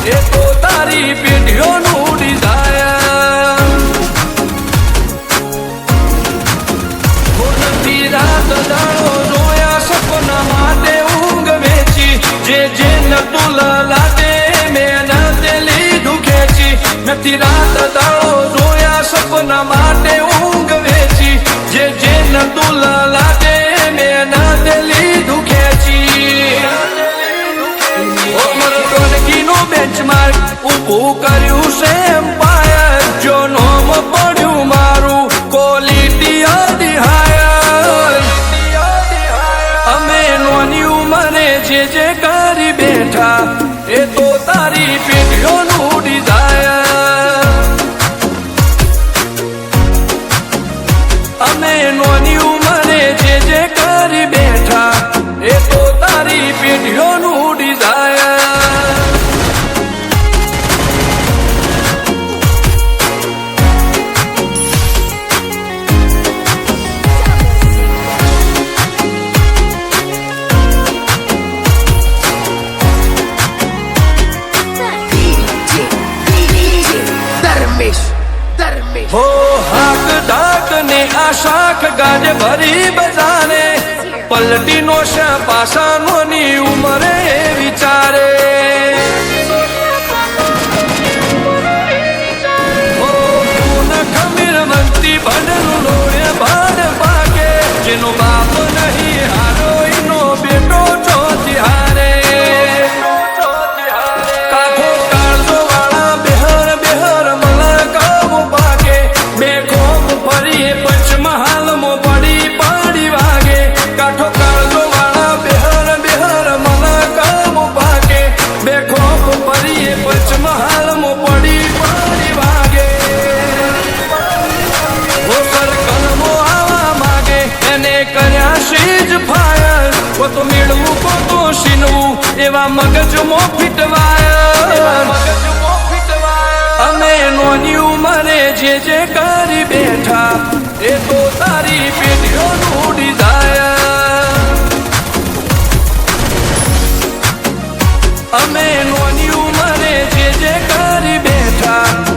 એ તો તારી પેઢીઓનું ડિઝાયર નથી રાત દાડો જોયા સપના માટે ઊંઘ વેચી જે નતું લાગે મેં તે લીધું ખેંચી નથી રાત દાડો જોયા સપના માટે ઊંઘ વેચી જે નતું લાગે મેં તે લીધું ખેંચી ટોનકીનું બેન્ચમાર્ક ઊભું કર્યું છે એમ્પાયર જો નોમ પડ્યું મારું ક્વોલિટી અધી હાયર અમે નોની ઉંમરે જે કરી બેઠા એ તો તારી પેઢીઓનું ડિઝાયર અમે નોની ઉંમરે જે કરી બેઠા એ તો તારી પેઢીઓનું ડિઝાયર हो हाक डाक ने आशाख गाज भरी बजारे पलटी नो पासा नोनी उमरे विचारे हो खमीर मंती भडनु लोए भाड़ पाके जेनो बाप नहीं हारो इनो बेटो चौथी हारे તો મેળવું તો શીનવું એવા મગજમાં ફીટવાય અમે નોની ઉંમરે જે કરી બેઠા એ તો